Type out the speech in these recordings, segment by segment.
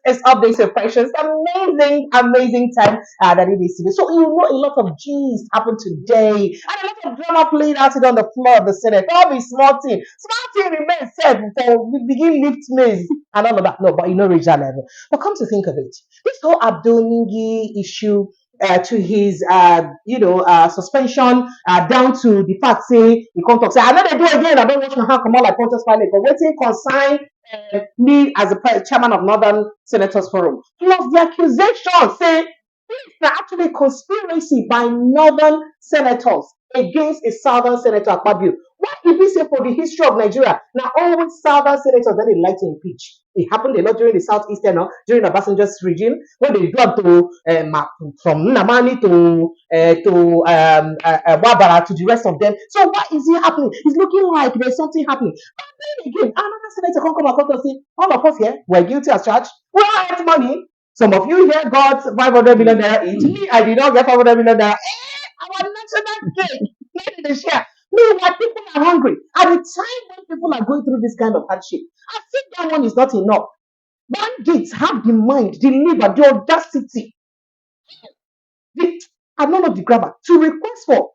It's updates so precious. Amazing time that it is today. So you know a lot of G's happened today. And a lot of drama played out on the floor of the Senate. All be small thing. Small thing remains said for we begin lift maze and all of that. No, but you know reach that level. But come to think of it, this whole Abdul Ningi issue to his suspension down to the fact say the contact say I know they do again, I don't watch my hand come out like Pontius Pilate, but waiting consign me as the chairman of Northern Senators Forum. Plus the accusation say it's actually a conspiracy by Northern senators against a Southern senator Akpabio. What if we say for the history of Nigeria, now always Southern senators that they like to impeach? It happened a lot during the Southeastern, during the Obasanjo's regime, when they do up to from Namani to Wabara to the rest of them. So what is it happening? It's looking like there's something happening. But then again, another senator can come across and say, all of us here, we're guilty as charged. We all have money. Some of you here got 500 million naira each. Me, I did not get 500 million naira. Our national cake, not in the share. Meanwhile, people are hungry. At the time when people are going through this kind of hardship, I think that one is not enough. Bandits have the mind, the liver, the audacity, I'm not the grammar, to request for 40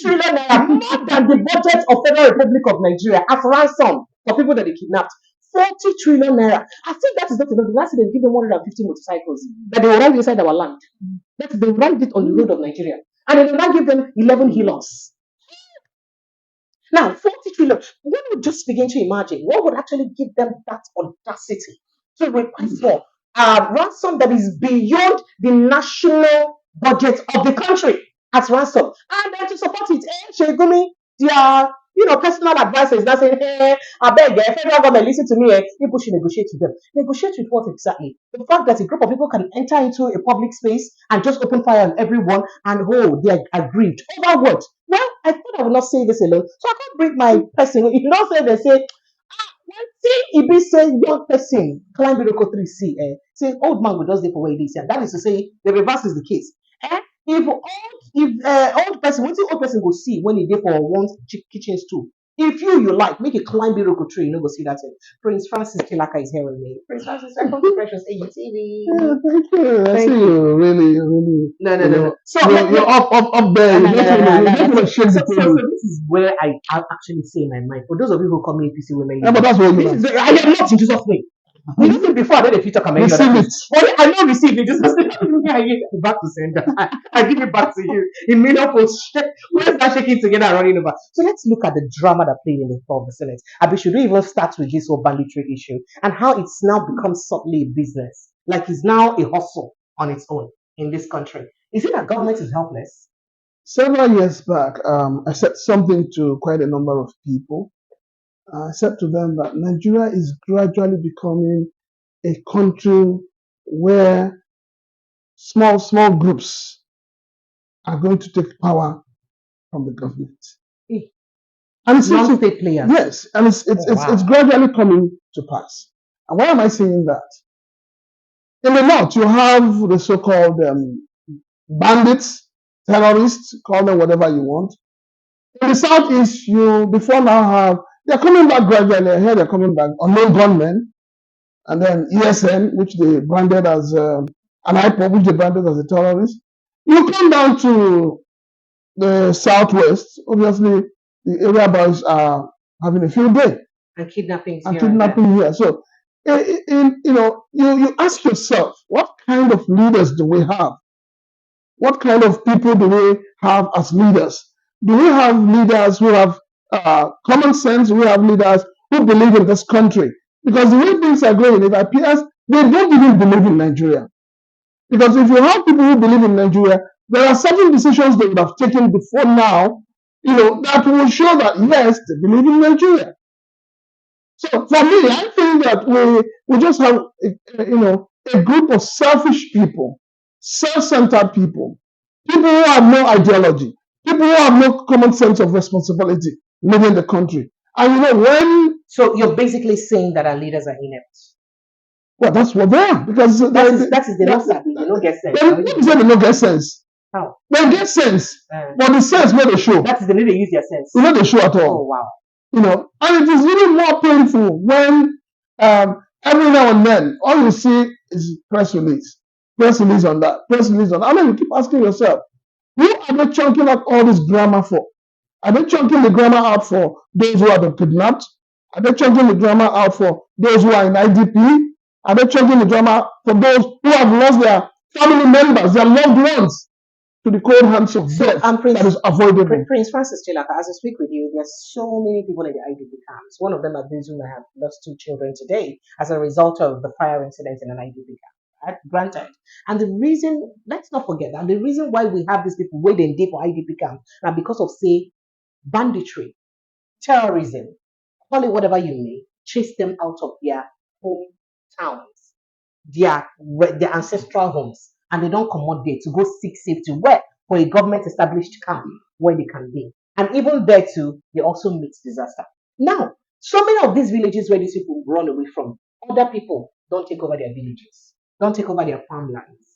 trillion naira, more than the budget of Federal Republic of Nigeria as ransom for people that they kidnapped. 40 trillion naira. I think that is not enough. Last year they give them 150 motorcycles that they will ride inside our land. That they will ride it on the road of Nigeria. And they will now give them 11 Hilux. Now, 40 trillion. One would just begin to imagine what would actually give them that audacity to request for ransom that is beyond the national budget of the country as ransom. And then to support it, Sheikh Gumi, their personal advisor is now saying, hey, I beg, federal government, listen to me, people should negotiate with them. Negotiate with what exactly? The fact that a group of people can enter into a public space and just open fire on everyone and they are aggrieved. Over what? Well, I thought I would not say this alone. So I can't bring my person. If you don't say, they say, see, if we say young person, climb Biroko 3C, say old man will just there for where it is. And that is to say, the reverse is the case. If old person, what the old person go see when he there for one kitchen stool? If you like, make a climb Biroko tree, you know, go see that thing. Prince Francis Kilaka is here with me. Prince Francis, welcome to Precious AUTV. Yeah, thank you. I see you. Really. No. So you're up there. So this is where I actually say in my mind. For those of you who call me APC women, yeah, but that's what you I am not in Jesus' name. You know, before I know the future coming. I don't receive it. Just I give it back to sender. I give it back to you. In middle post. Where's that shaking together and running over? So let's look at the drama that played in the floor of the Senate. And we should even start with this whole banditry issue and how it's now become subtly a business. Like it's now a hustle on its own in this country. Is it that government is helpless? Several years back, I said something to quite a number of people. I said to them that Nigeria is gradually becoming a country where small groups are going to take power from the government. And it's non-state players. Yes, and it's gradually coming to pass. And why am I saying that? In the north, you have the so-called bandits, terrorists, call them whatever you want. In the southeast, you before now have they're coming back gradually. I hear they're coming back. Unknown gunmen, and then ESN, which they branded as an IPOB, which they branded as a terrorist. You come down to the southwest. Obviously, the area boys are having a field day and kidnapping here. So, you ask yourself, what kind of leaders do we have? What kind of people do we have as leaders? Do we have leaders who have common sense? Do we have leaders who believe in this country? Because the way things are going, it appears they don't even believe in Nigeria. Because if you have people who believe in Nigeria, there are certain decisions they would have taken before now, that will show that yes, they believe in Nigeria. So for me, I think that we just have a group of selfish people, self-centered people who have no ideology, people who have no common sense of responsibility leading the country. And so you're basically saying that our leaders are inept. Well, that's what they are, because that is the nonsense. They don't get sense. They don't get sense. How? They get sense, but the sense where they show. That is the way they use their sense. They show at all. Oh wow. And it is really more painful when Every now and then, all you see is press release on that, press release on that. And then you keep asking yourself, who are they chunking out all this grammar for? Are they chunking the grammar out for those who have been kidnapped? Are they chunking the grammar out for those who are in IDP? Are they chunking the grammar for those who have lost their family members, their loved ones, to the cold hands of death that is avoidable? Prince Francis Chilaka, as I speak with you, there's so many people in the IDP camps. One of them are those who have lost 2 children today as a result of the fire incident in an IDP camp. Right? Granted. And the reason, let's not forget that the reason why we have these people waiting deep for IDP camp are because of, say, banditry, terrorism, call it whatever you may, chase them out of their hometowns, their ancestral homes, and they don't come out there to go seek safety where for a government established camp where they can be. And even there too, they also meet disaster. Now, so many of these villages where these people run away from, other people don't take over their villages, don't take over their farmlands.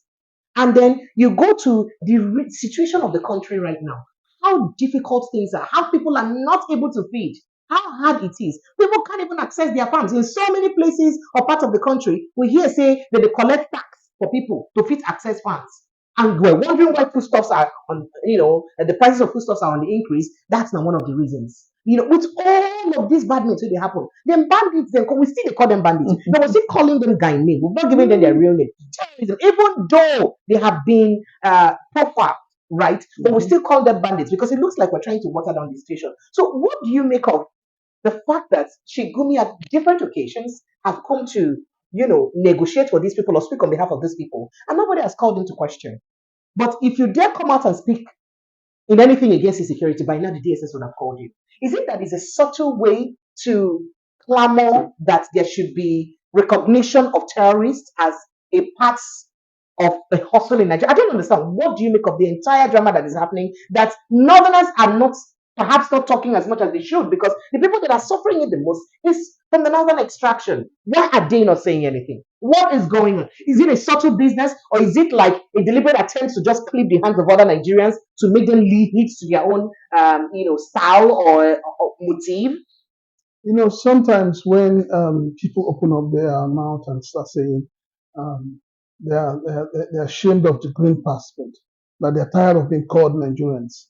And then you go to the situation of the country right now, how difficult things are, how people are not able to feed, how hard it is. People can't even access their farms. In so many places or parts of the country, we hear say that they collect tax for people to fit access farms. And we're wondering why foodstuffs are on, the prices of foodstuffs are on the increase. That's not one of the reasons. With all of these bad news they happen, then bandits, we still call them bandits. But we're still calling them Guinea. We're not giving them their real name. Terrorism, even though they have been profiled, right? But we still call them bandits because it looks like we're trying to water down the situation. So what do you make of the fact that Sheikh Gumi at different occasions have come to, negotiate for these people or speak on behalf of these people, and nobody has called into question? But if you dare come out and speak in anything against insecurity, by now the DSS would have called you. Is it that it's a subtle way to clamor that there should be recognition of terrorists as a part of a hustle in Nigeria? I don't understand. What do you make of the entire drama that is happening that Northerners are not perhaps not talking as much as they should, because the people that are suffering it the most is from the northern extraction? Why are they not saying anything? What is going on? Is it a subtle business, or is it like a deliberate attempt to just clip the hands of other Nigerians to make them lead to their own, style or motive? Sometimes when people open up their mouth and start saying they're ashamed of the green passport, that they're tired of being called Nigerians,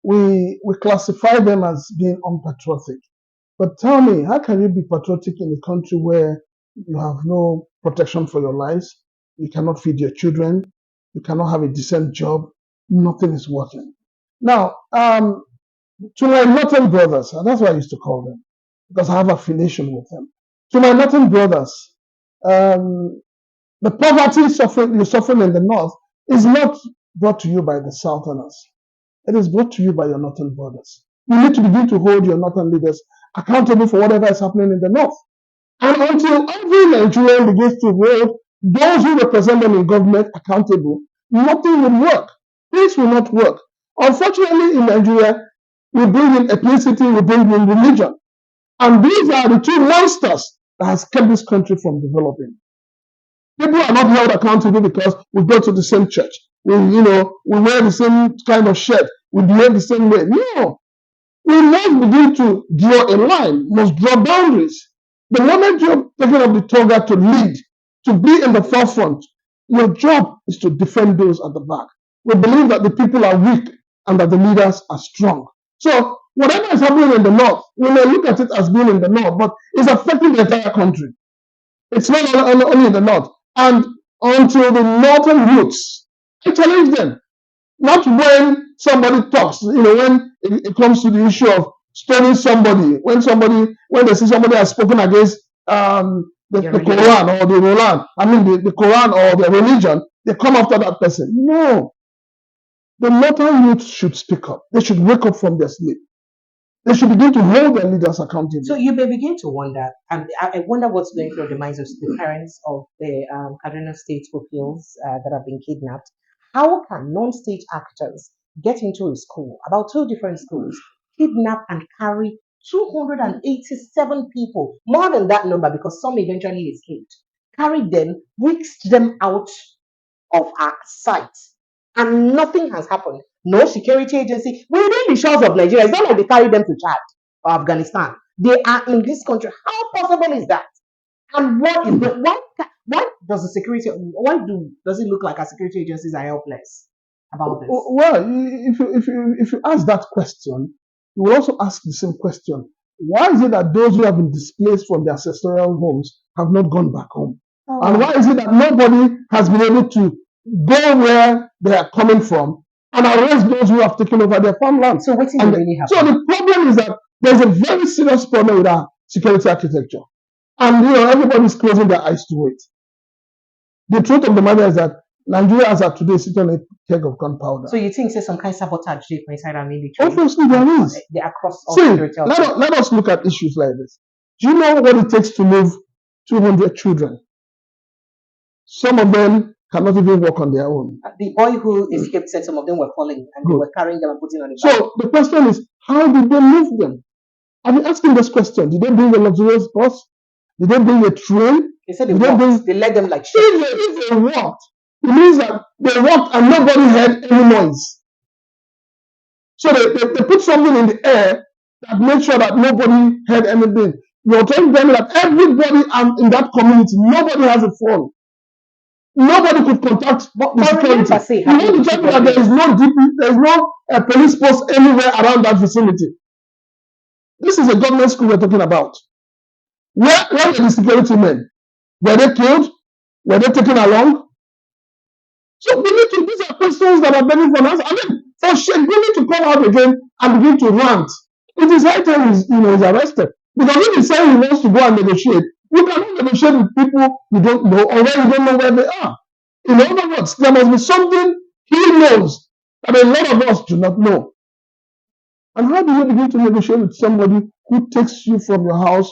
we classify them as being unpatriotic. But tell me, how can you be patriotic in a country where you have no protection for your lives, you cannot feed your children, you cannot have a decent job, nothing is working? Now, to my northern brothers, and that's what I used to call them, because I have affiliation with them. To my northern brothers, the poverty you're suffering in the north is not brought to you by the southerners. It is brought to you by your northern brothers. You need to begin to hold your northern leaders accountable for whatever is happening in the north. And until every Nigerian begins to hold those who represent them in government accountable, nothing will work. Things will not work. Unfortunately, in Nigeria, we bring in ethnicity, we bring in religion. And these are the two monsters that has kept this country from developing. People are not held accountable because we go to the same church. We wear the same kind of shirt. We behave the same way. No. We must begin to draw a line, must draw boundaries. The moment you're taking up the toga to lead, to be in the forefront, your job is to defend those at the back. We believe that the people are weak and that the leaders are strong. So whatever is happening in the north, we may look at it as being in the north, but it's affecting the entire country. It's not only in the north. And until the northern youths, I challenge them, not when somebody talks, when it comes to the issue of stoning somebody, when they see somebody has spoken against the Quran or the Roland, the Quran or the religion, they come after that person. No. The northern youth should speak up. They should wake up from their sleep. They should begin to hold their leaders accountable. So you may begin to wonder, and I wonder what's going through the minds of the parents of the Kaduna State pupils that have been kidnapped. How can non-state actors get into a school, about 2 different schools, kidnap and carry 287 people, more than that number because some eventually escaped, carry them, whisked them out of our sight, and nothing has happened? No security agency within the shores of Nigeria. It's not like they carry them to Chad or Afghanistan. They are in this country. How possible is that? And what is the why does the security does it look like our security agencies are helpless about this? Well, if you ask that question, you will also ask the same question. Why is it that those who have been displaced from their ancestral homes have not gone back home? And why is it that nobody has been able to go where they are coming from and arrest those who have taken over their farmland? So what's really happening? So the problem is that there's a very serious problem with our security architecture. And everybody's closing their eyes to it. The truth of the matter is that Nigeria as of today sits on a keg of gunpowder. So you think there's some kind of sabotage inside our military? Obviously there is. They across all See, security. let us look at issues like this. Do you know what it takes to move 200 children? Some of them cannot even walk on their own. The boy who escaped said some of them were falling and they were carrying them and putting on the back. So the question is, how did they move them? I've been asking this question. Did they bring a luxurious bus? Did they bring a train? They said they led them like shit. If they walked, it means that they walked and nobody heard any noise. So they put something in the air that made sure that nobody heard anything. You're telling them that everybody in that community, nobody has a phone. Nobody could contact the security. You want to tell me that there is no DP, there is no police post anywhere around that vicinity. This is a government school we're talking about. Where were the security men? Were they killed? Were they taken along? So these are questions that are begging for us. I mean, for Sheikh Gumi to come out again and begin to rant, it is high time he's arrested. Because if he's saying he wants to go and negotiate, you cannot negotiate with people you don't know or where you don't know where they are. In other words, there must be something he knows that a lot of us do not know. And how do you begin to negotiate with somebody who takes you from your house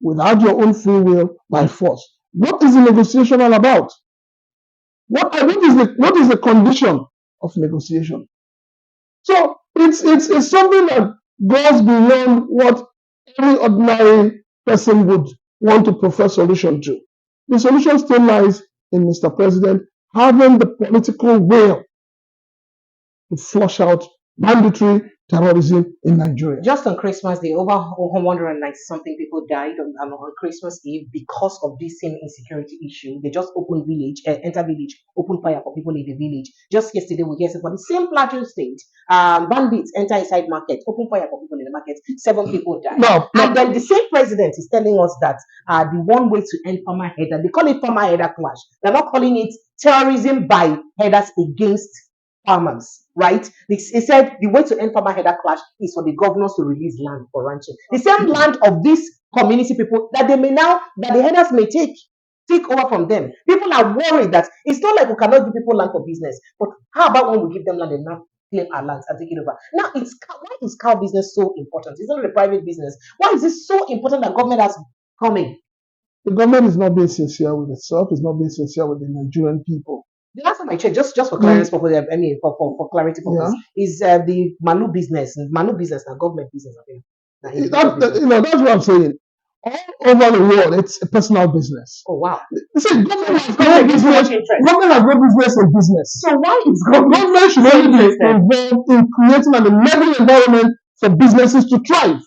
without your own free will by force? What is the negotiation all about? What is the condition of negotiation? So it's something that goes beyond what any ordinary person would want to profess solution to. The solution still lies in Mr. President having the political will to flush out banditry, terrorism in Nigeria. Just on Christmas Day, over 190-something people died on Christmas Eve because of this same insecurity issue. They just enter village, open fire for people in the village. Just yesterday, we heard from the same Plateau State, bandits enter inside market, open fire for people in the market. 7 people died. And then the same president is telling us that the one way to end farmer header, they call it farmer header clash. They're not calling it terrorism by headers against farmers, right? He said the way to end farmer header clash is for the governors to release land for ranching. The same land of these community people that the headers may take over from them. People are worried that it's not like we cannot give people land for business, but how about when we give them land and now claim our lands and take it over? Now, why is cow business so important? It's not a private business. Why is it so important that government has come in? The government is not being sincere with itself. It's not being sincere with the Nigerian people. The last time I checked, just for clarity purpose, for clarity purpose, is the Manu business now government business. That's what I'm saying. All over the world, it's a personal business. Oh wow! Listen, government has no business. Government has no business in business. So why is government should only be involved in creating an enabling environment for businesses to thrive?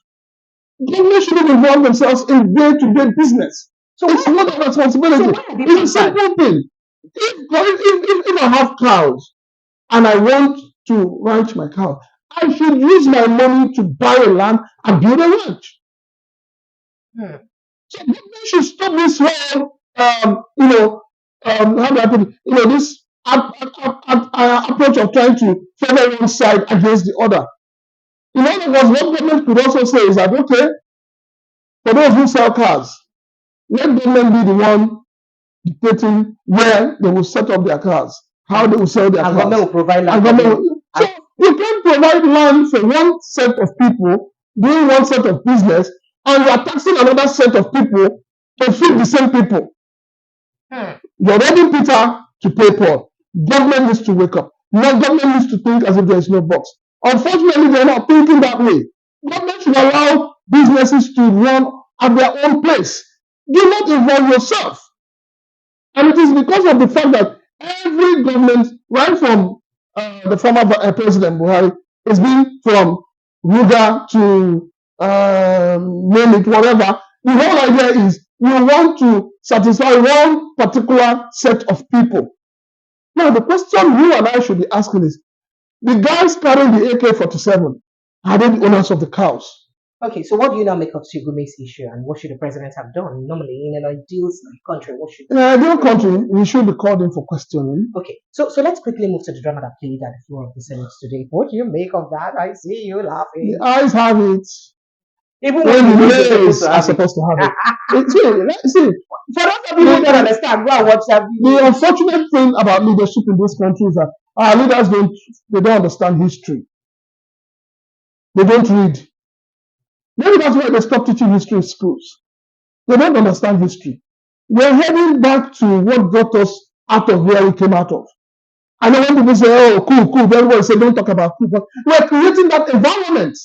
Government shouldn't involve themselves in day-to-day business. So it's not a responsibility. It's a simple thing. If I have cows and I want to ranch my cows, I should use my money to buy a land and build a ranch. So government should stop this whole, how do I put it? This approach of trying to favor one side against the other. In other words, what government could also say is that, okay, for those who sell cars, let government be the one dictating where they will set up their cars, how they will sell their cars. Government will provide land. So you can't provide land for one set of people doing one set of business, and you are taxing another set of people to feed the same people. You're robbing Peter to pay Paul. Government needs to wake up. Now government needs to think as if there is no box. Unfortunately, they're not thinking that way. Government should allow businesses to run at their own pace. Do not involve yourself. And it is because of the fact that every government, right from the former President Buhari, has been from Ruga to name it, whatever. The whole idea is we want to satisfy one particular set of people. Now, the question you and I should be asking is, the guys carrying the AK-47, are they the owners of the cows? Okay, so what do you now make of Sheikh Gumi's issue, and what should the president have done? Normally, in an ideal country, what should... In an ideal country, we should be called in for questioning. Okay, so let's quickly move to the drama that played at the floor of the Senate today. What do you make of that? I see you laughing. The eyes have it. Even when when the ears are supposed to have it. See, for those of you who don't understand, go and watch that video. The unfortunate thing about leadership in this country is that our leaders don't understand history. They don't read. Maybe that's why they stopped teaching history in schools. They don't understand history. We're heading back to what got us out of where we came out of. I know when people say, oh, cool, everybody say, don't talk about cool, but we're creating that environment.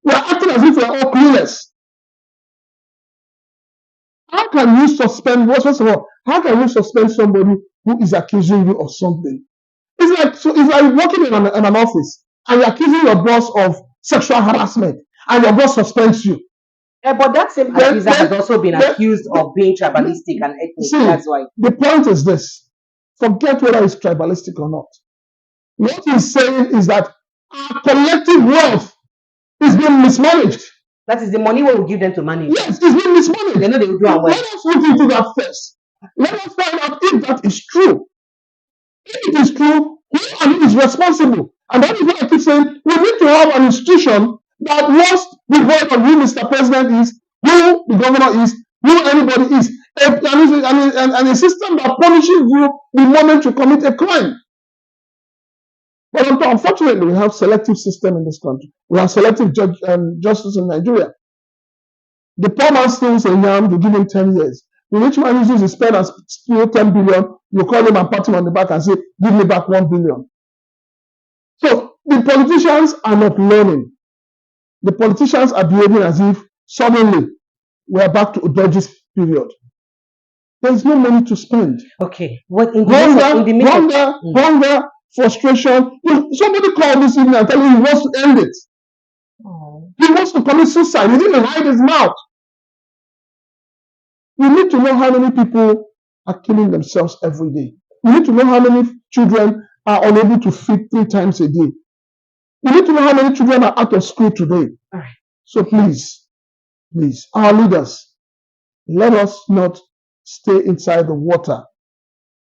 We're acting as if we're all clueless. How can you suspend, first of all, how can you suspend somebody who is accusing you of something? It's like working in an office and you're accusing your boss of sexual harassment and your boss suspends you. Yeah, but that same accuser has also been accused of being tribalistic and ethnic. See, that's why. The point is this. Forget whether it's tribalistic or not. What he's saying is that our collective wealth is being mismanaged. That is the money we will give them to manage. Yes, it's being mismanaged. They know they will do well. Let us look into that first. Let us find out if that is true. If it is true, who and who is responsible? And that is what I keep saying. We need to have an institution that must be void of who Mr. President is, who the governor is, who anybody is, and a system that punishes you the moment you commit a crime. But unfortunately, we have selective system in this country. We have selective justice in Nigeria. The poor man steals a yam, you give him 10 years. The rich man uses his pen and steals 10 billion. You call him and pat him on the back and say, give me back 1 billion. So the politicians are not learning. The politicians are behaving as if suddenly we are back to a dodgy period. There is no money to spend. Okay. What hunger, frustration. Somebody called this evening and telling me he wants to end it. Oh. He wants to commit suicide. He didn't hide his mouth. We need to know how many people are killing themselves every day. We need to know how many children are unable to feed 3 times a day. We need to know how many children are out of school today. All right. So please, our leaders, let us not stay inside the water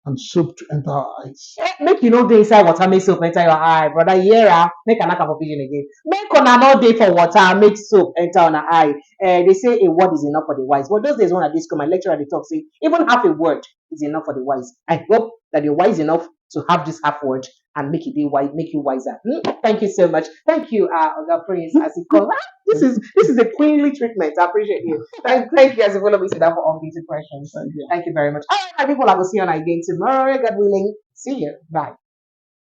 and soap to enter our eyes. Make you know dey inside water, make soap enter your eye, brother. Yera, make another confusion again. Make una no dey for water, make soap enter on our eye. They say a word is enough for the wise. But those days when I did school, my lecturer they talk say even half a word is enough for the wise. I hope that you're wise enough to have this half word and make it be wise, make you wiser. Thank you so much. Thank you, Oga Prince. As he called, this is a queenly treatment. I appreciate you. Thank you as you follow me today for all these questions. Thank you very much. All right, my people, I will see you on again tomorrow. God willing. See you. Bye.